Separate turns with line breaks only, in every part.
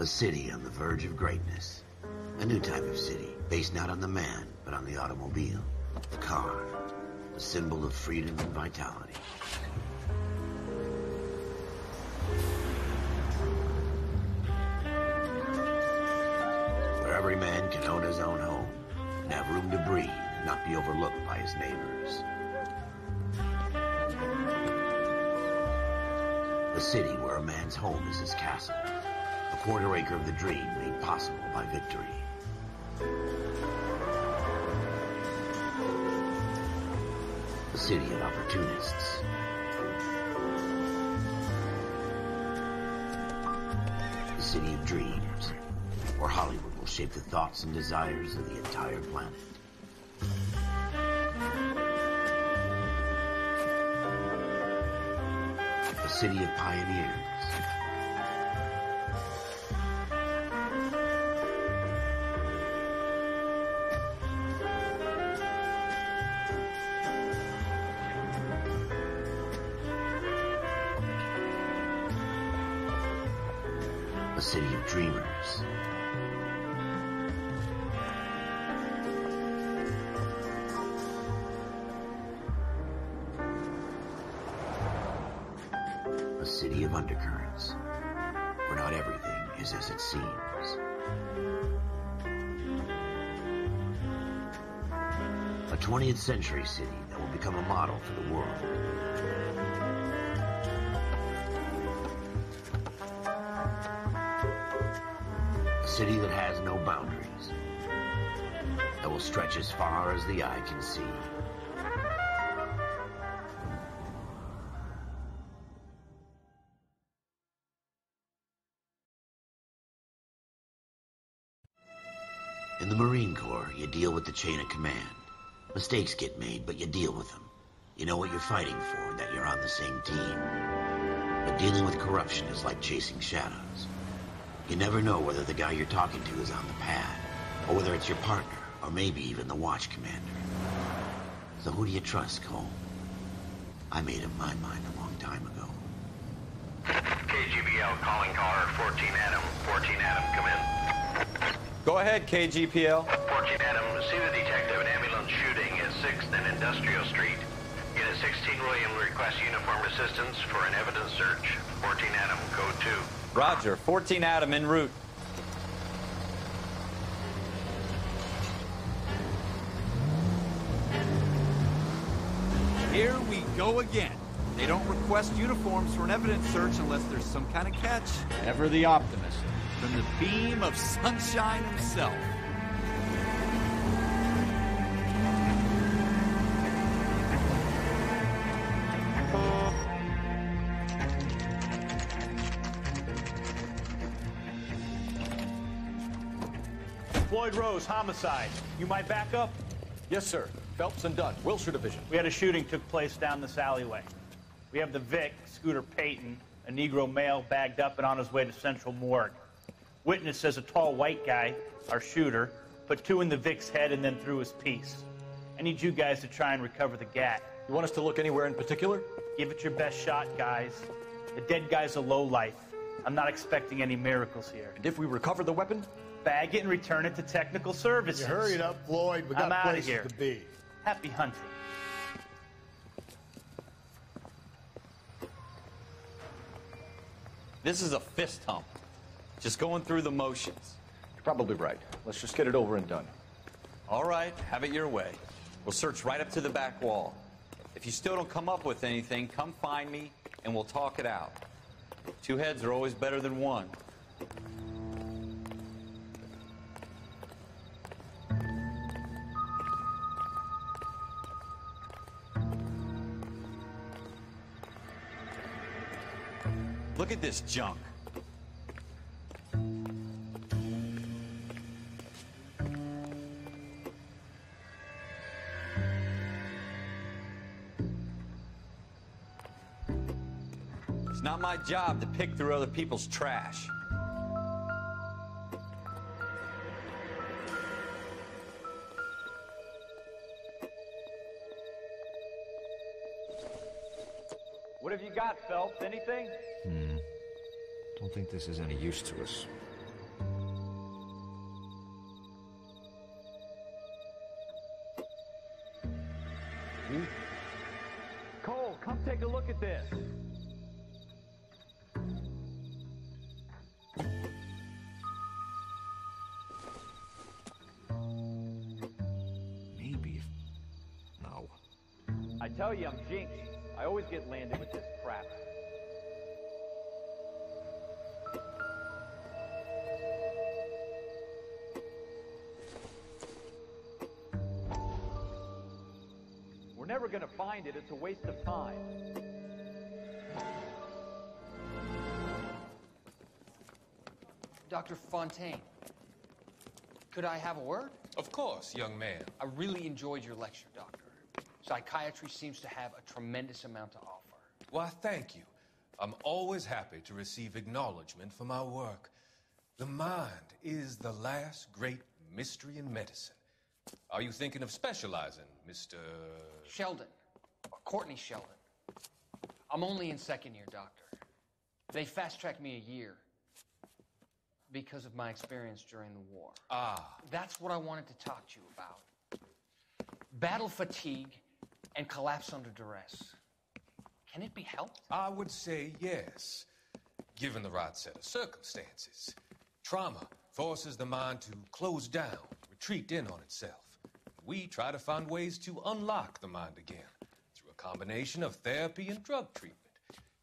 A city on the verge of greatness. A new type of city, based not on the man, but on the automobile. The car. The symbol of freedom and vitality. Where every man can own his own home, and have room to breathe, and not be overlooked by his neighbors. A city where a man's home is his castle. A quarter acre of the dream made possible by victory. A city of opportunists. A city of dreams, where Hollywood will shape the thoughts and desires of the entire planet. A city of pioneers. A city of dreamers. A city of undercurrents, where not everything is as it seems. A 20th century city that will become a model for the world. A city that has no boundaries, that will stretch as far as the eye can see. In the Marine Corps, you deal with the chain of command. Mistakes get made, but you deal with them. You know what you're fighting for, that you're on the same team. But dealing with corruption is like chasing shadows. You never know whether the guy you're talking to is on the pad, or whether it's your partner, or maybe even the watch commander. So who do you trust, Cole? I made up my mind a long time ago.
KGBL calling caller 14 Adam. 14 Adam, come in.
Go ahead, KGPL.
14 Adam, see the detective, an ambulance shooting at 6th and Industrial Street. Unit 16 William requests uniform assistance for an evidence search. 14 Adam, code 2.
Roger, 14 Adam en route.
Here we go again. They don't request uniforms for an evidence search unless there's some kind of catch.
Ever the optimist.
From the beam of sunshine himself.
Floyd Rose, homicide. You might back up?
Yes, sir. Phelps and Dunn, Wilshire Division.
We had a shooting took place down this alleyway. We have the Vic, Scooter Payton, a Negro male bagged up and on his way to Central Morgue. Witness says a tall white guy, our shooter, put 2 in the Vic's head and then threw his piece. I need you guys to try and recover the gat.
You want us to look anywhere in particular?
Give it your best shot, guys. The dead guy's a lowlife. I'm not expecting any miracles here.
And if we recover the weapon?
Bag it and return it to technical services.
You hurry it up, Floyd. We got places to be.
Happy hunting.
This is a fist hump. Just going through the motions.
You're probably right. Let's just get it over and done.
All right, have it your way. We'll search right up to the back wall. If you still don't come up with anything, come find me and we'll talk it out. 2 heads are always better than 1. Look at this junk. It's not my job to pick through other people's trash.
What have you got, Phelps? Anything?
Don't think this is any use to us.
Cole, come take a look at this.
Maybe. No.
I tell you, I'm jinxed. I always get landed with this crap. We're never gonna find it. It's a waste of time.
Dr. Fontaine, could I have a word?
Of course, young man.
I really enjoyed your lecture, Doctor. Psychiatry seems to have a tremendous amount to offer.
Why, thank you. I'm always happy to receive acknowledgement for my work. The mind is the last great mystery in medicine. Are you thinking of specializing, Mr.
Sheldon, or Courtney Sheldon. I'm only in second year, Doctor. They fast-tracked me a year because of my experience during the war.
Ah.
That's what I wanted to talk to you about. Battle fatigue and collapse under duress. Can it be helped?
I would say yes, given the right set of circumstances. Trauma forces the mind to close down, retreat in on itself. We try to find ways to unlock the mind again through a combination of therapy and drug treatment.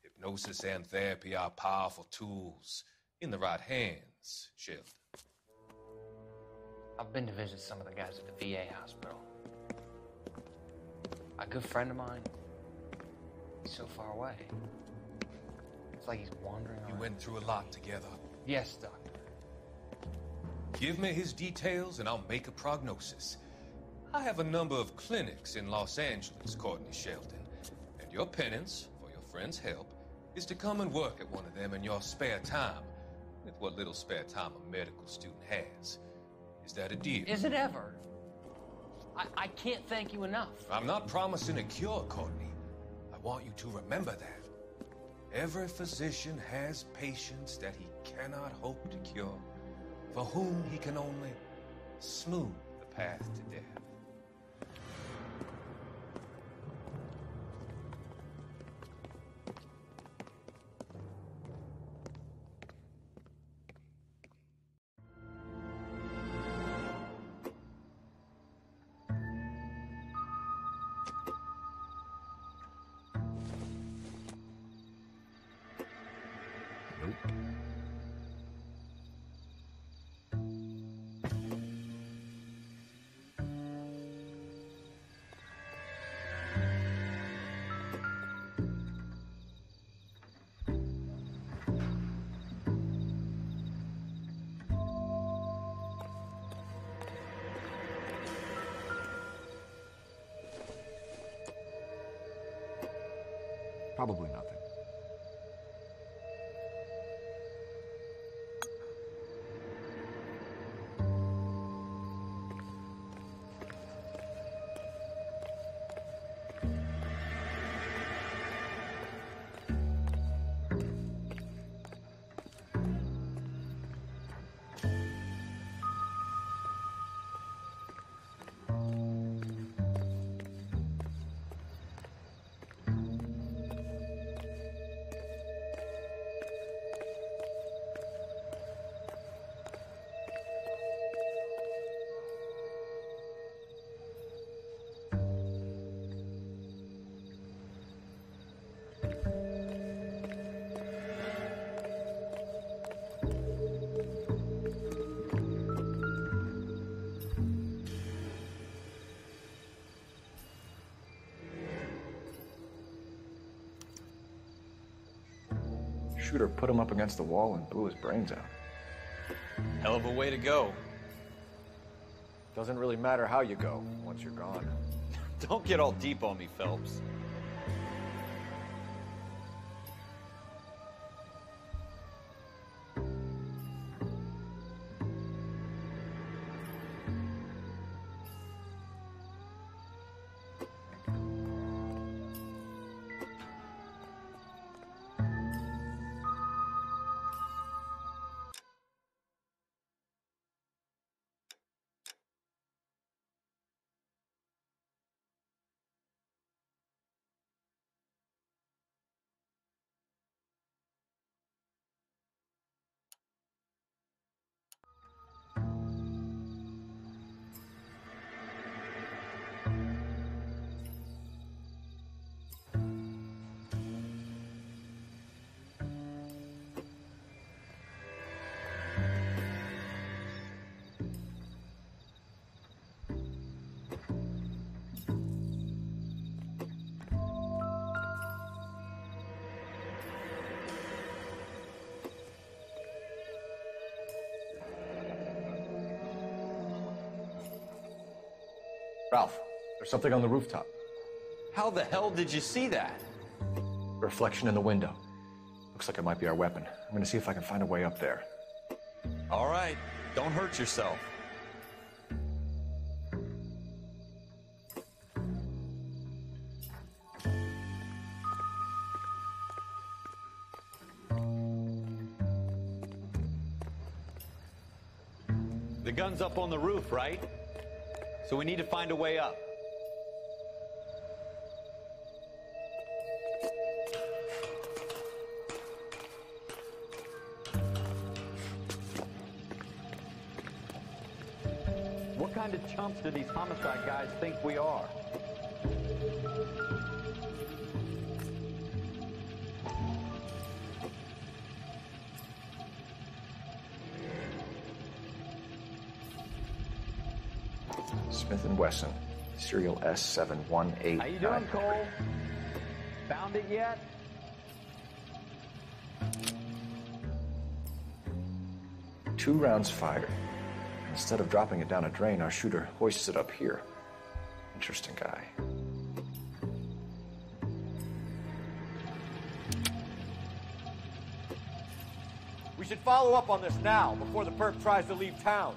Hypnosis and therapy are powerful tools in the right hands, Sheldon.
I've been to visit some of the guys at the VA hospital. A good friend of mine, he's so far away. It's like he's wandering around.
You went through a lot together.
Yes, Doctor.
Give me his details and I'll make a prognosis. I have a number of clinics in Los Angeles, Courtney Sheldon, and your penance, for your friend's help, is to come and work at one of them in your spare time, with what little spare time a medical student has. Is that a deal?
Is it ever? I can't thank you enough.
I'm not promising a cure, Courtney. I want you to remember that. Every physician has patients that he cannot hope to cure, for whom he can only smooth the path to death.
Probably nothing.
Shooter put him up against the wall and blew his brains out.
Hell of a way to go.
Doesn't really matter how you go once you're gone.
Don't get all deep on me, Phelps.
Ralph, there's something on the rooftop.
How the hell did you see that?
Reflection in the window. Looks like it might be our weapon. I'm gonna see if I can find a way up there.
All right, don't hurt yourself. The gun's up on the roof, right? So we need to find a way up. What kind of chumps do these homicide guys think we are?
Smith & Wesson, serial S718.
How you doing, Cole? Found it yet?
Two rounds fired. Instead of dropping it down a drain, our shooter hoists it up here. Interesting guy.
We should follow up on this now, before the perp tries to leave town.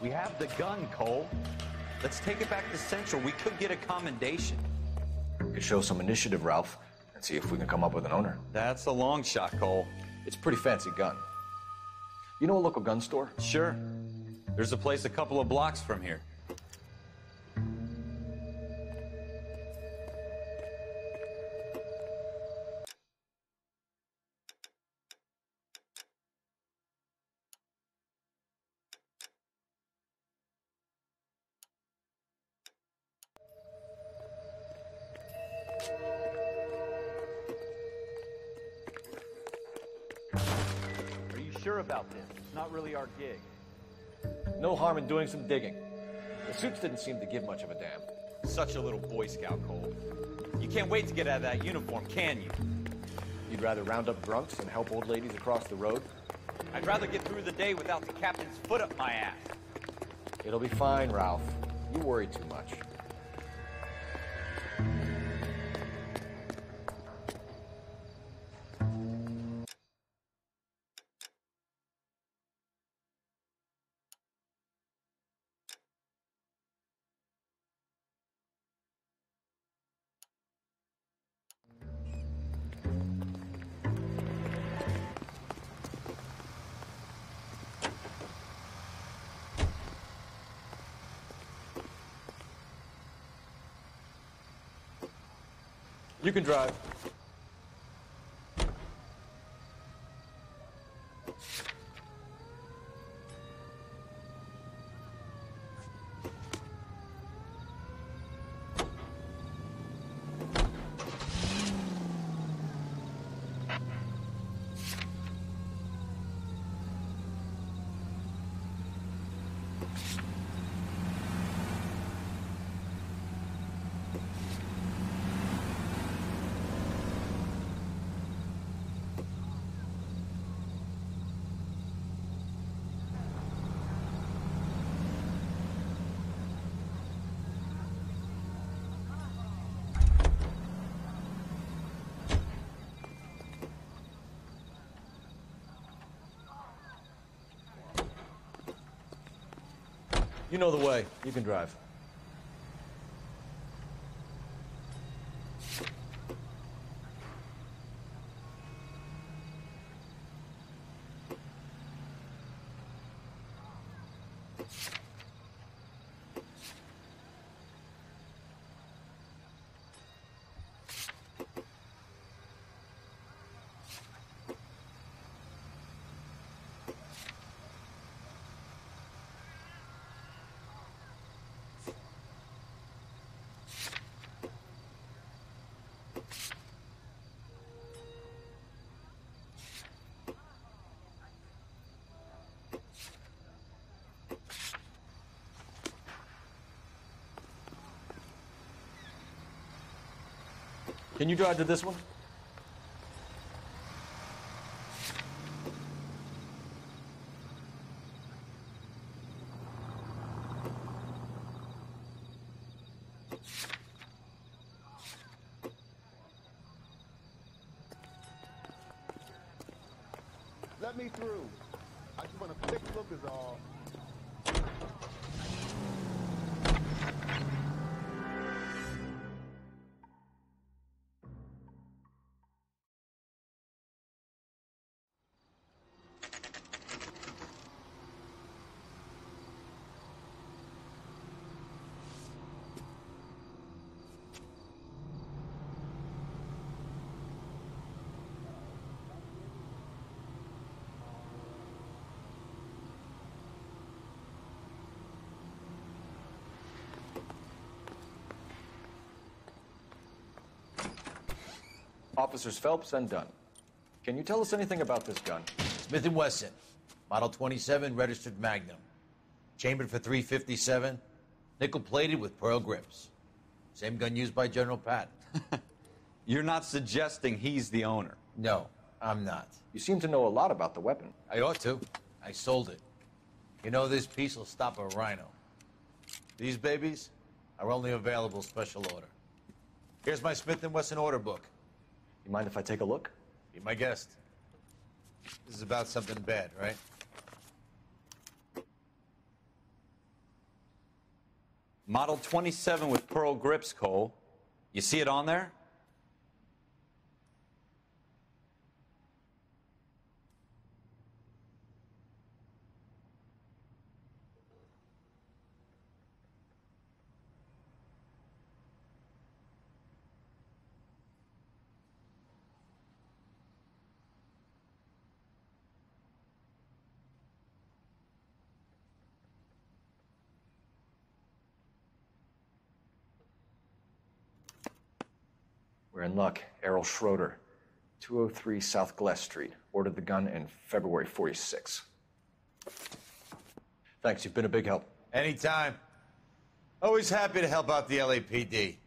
We have the gun, Cole. Let's take it back to Central. We could get a commendation.
We could show some initiative, Ralph, and see if we can come up with an owner.
That's a long shot, Cole.
It's a pretty fancy gun. You know a local gun store?
Sure. There's a place a couple of blocks from here.
Are you sure about this? It's not really our gig.
No harm in doing some digging. The suits didn't seem to give much of a damn.
Such a little Boy Scout, Cole. You can't wait to get out of that uniform, can you?
You'd rather round up drunks than help old ladies across the road?
I'd rather get through the day without the captain's foot up my ass.
It'll be fine, Ralph. You worry too much. You can drive. You know the way. You can drive. Can you drive to this one?
Let me through. I just want a quick look is all.
Officers Phelps and Dunn. Can you tell us anything about this gun?
Smith & Wesson, Model 27, registered Magnum. Chambered for .357, nickel-plated with pearl grips. Same gun used by General Patton.
You're not suggesting he's the owner?
No, I'm not.
You seem to know a lot about the weapon.
I ought to. I sold it. You know, this piece will stop a rhino. These babies are only available special order. Here's my Smith & Wesson order book.
You mind if I take a look?
Be my guest. This is about something bad, right?
Model 27 with pearl grips, Cole. You see it on there?
We're in luck. Errol Schroeder, 203 South Glass Street. Ordered the gun in February '46. Thanks, you've been a big help.
Anytime. Always happy to help out the LAPD.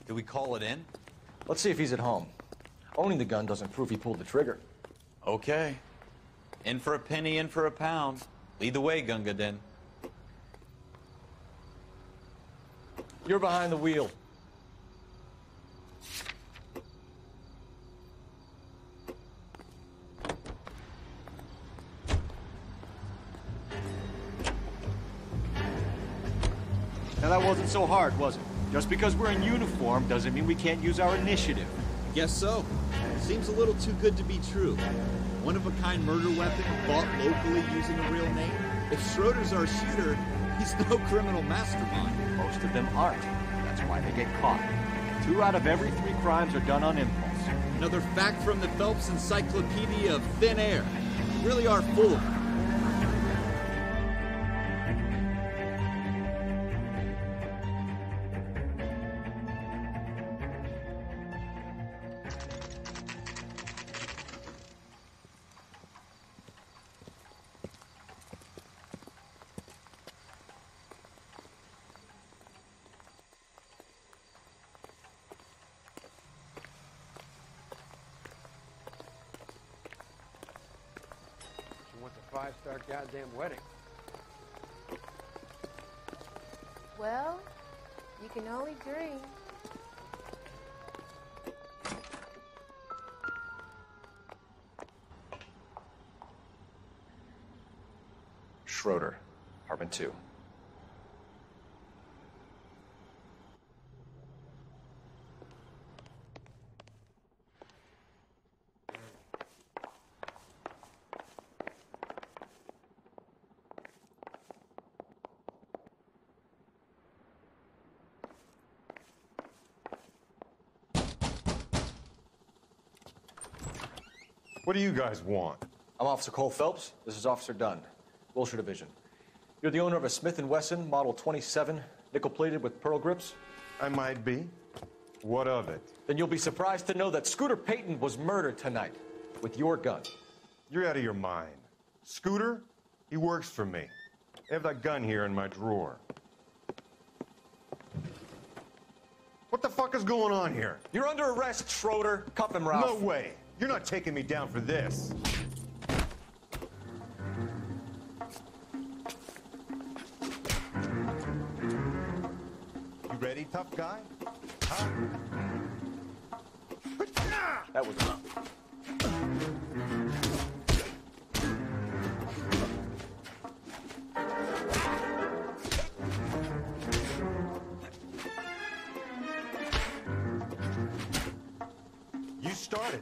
Do we call it in?
Let's see if he's at home. Owning the gun doesn't prove he pulled the trigger.
Okay. In for a penny, in for a pound. Lead the way, Gunga Din.
You're behind the wheel.
Now that wasn't so hard, was it? Just because we're in uniform doesn't mean we can't use our initiative.
Guess so. Seems a little too good to be true. One-of-a-kind murder weapon bought locally using a real name? If Schroeder's our shooter, he's no criminal mastermind.
Most of them aren't. That's why they get caught. 2 out of every 3 crimes are done on impulse.
Another fact from the Phelps Encyclopedia of Thin Air. You really are full of it.
Five-star goddamn wedding.
Well, you can only dream.
Schroeder, apartment 2.
What do you guys want?
I'm Officer Cole Phelps. This is Officer Dunn, Wilshire Division. You're the owner of a Smith & Wesson Model 27, nickel-plated with pearl grips?
I might be. What of it?
Then you'll be surprised to know that Scooter Payton was murdered tonight with your gun.
You're out of your mind. Scooter? He works for me. I have that gun here in my drawer. What the fuck is going on here?
You're under arrest, Schroeder. Cuff him, Ralph.
No way. You're not taking me down for this. You ready, tough guy? Huh?
That was enough.
You started.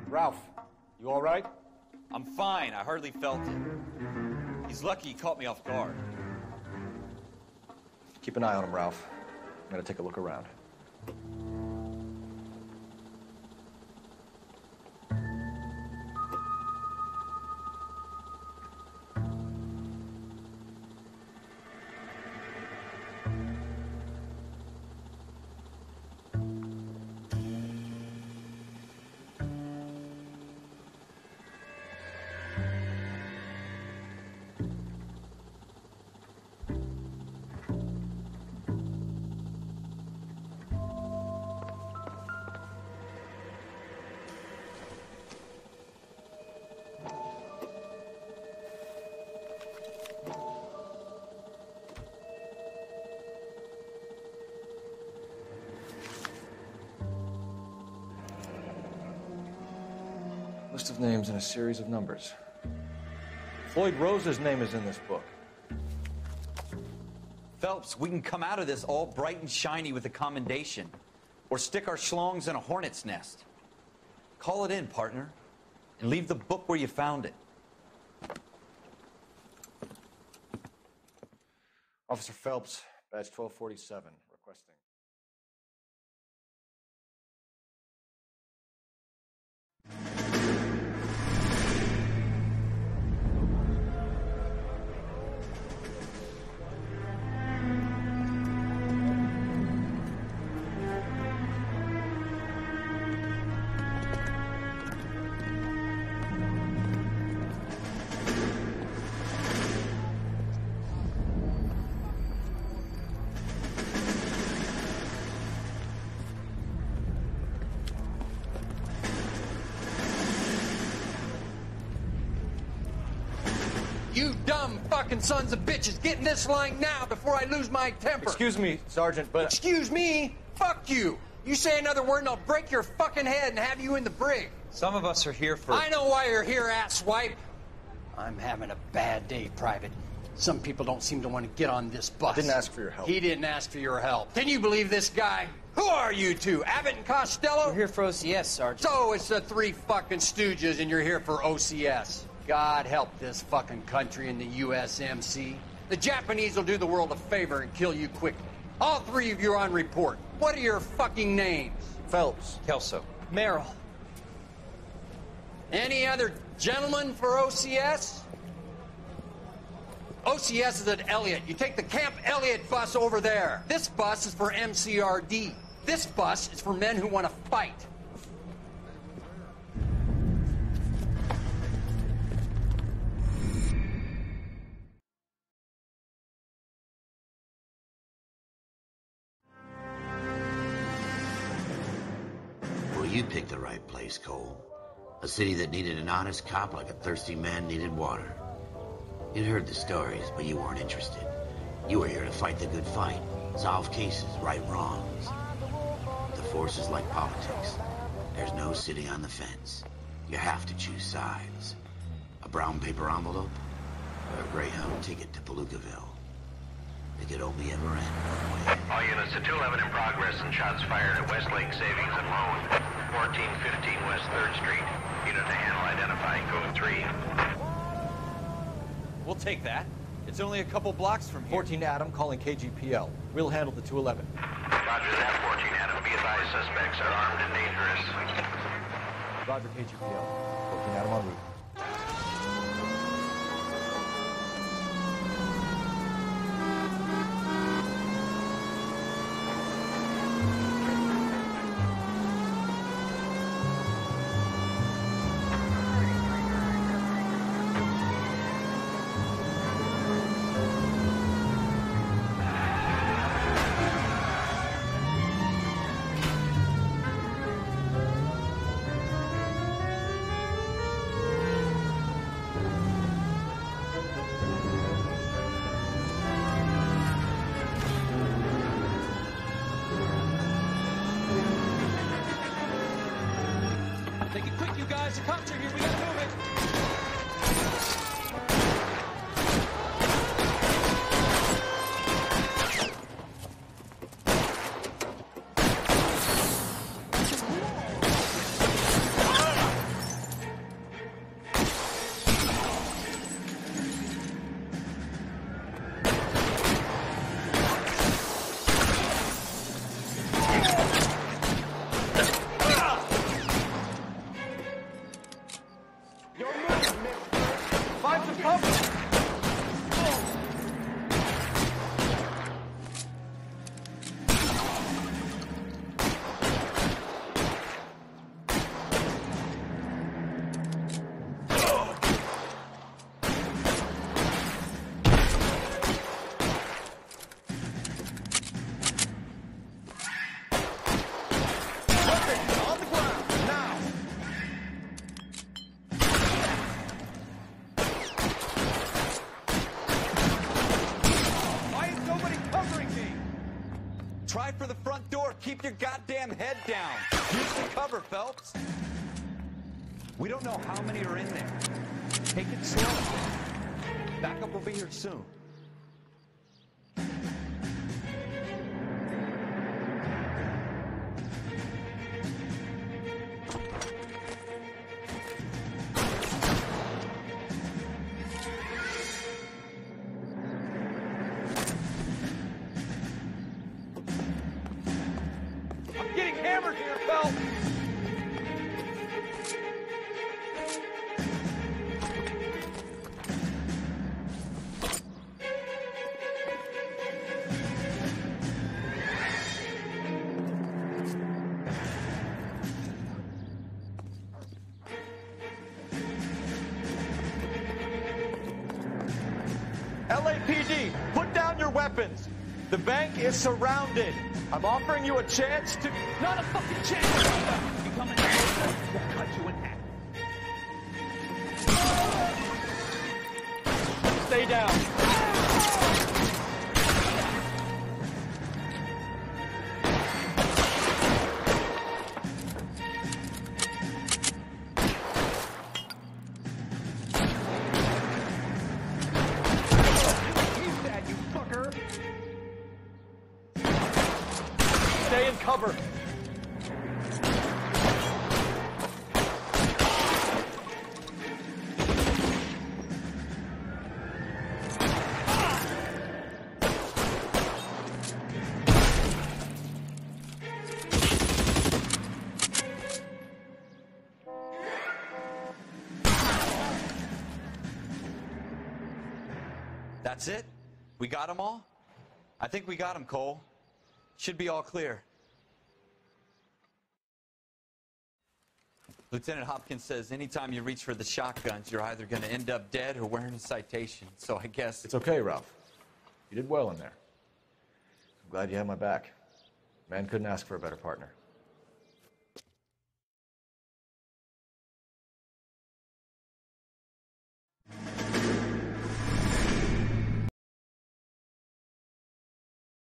Ralph, you all right?
I'm fine. I hardly felt it. He's lucky he caught me off guard.
Keep an eye on him, Ralph. I'm gonna take a look around. List of names and a series of numbers. Floyd Rose's name is in this book.
Phelps, we can come out of this all bright and shiny with a commendation. Or stick our schlongs in a hornet's nest. Call it in, partner. And leave the book where you found it.
Officer Phelps, badge 1247, requesting.
You dumb fucking sons of bitches, get in this line now before I lose my temper.
Excuse me, Sergeant, but...
Excuse me? Fuck you. You say another word and I'll break your fucking head and have you in the brig.
Some of us are here for...
I know why you're here, asswipe. I'm having a bad day, Private. Some people don't seem to want to get on this bus.
I didn't ask for your help.
He didn't ask for your help. Can you believe this guy? Who are you two? Abbott and Costello?
We're here for OCS, Sergeant.
So it's the three fucking stooges and you're here for OCS. God help this fucking country and the USMC. The Japanese will do the world a favor and kill you quickly. All three of you are on report. What are your fucking names?
Phelps.
Kelso.
Merrill.
Any other gentlemen for OCS? OCS is at Elliott. You take the Camp Elliott bus over there. This bus is for MCRD. This bus is for men who want to fight.
Well, you picked the right place, Cole. A city that needed an honest cop like a thirsty man needed water. You'd heard the stories, but you weren't interested. You were here to fight the good fight, solve cases, right wrongs. The force is like politics. There's no sitting on the fence. You have to choose sides. A brown paper envelope or a Greyhound ticket to Palookaville. It could only ever end one way.
All units to 211 in progress and shots fired at Westlake Savings and Loan, 1415 West 3rd Street. Unit to handle identifying code 3.
We'll take that. It's only a couple blocks from here.
14 Adam calling KGPL. We'll handle the 211.
Roger that, 14 Adam. Be advised, suspects are armed and dangerous.
Roger KGPL. 14 Adam en route.
Take it quick, you guys. The cops are here. We gotta move it.
Try for the front door. Keep your goddamn head down. Use the cover, Phelps. We don't know how many are in there. Take it slow. Backup will be here soon.
I'm getting hammered here, Phelps! LAPD, put down your weapons. The bank is surrounded. I'm offering you a chance to...
Not a fucking chance! You come in closer, we'll cut you in half.
cover.
That's it? We got them all? I think we got them, Cole. Should be all clear. Lieutenant Hopkins says anytime you reach for the shotguns, you're either going to end up dead or wearing a citation. So I guess...
It's okay, Ralph. You did well in there. I'm glad you had my back. Man couldn't ask for a better partner.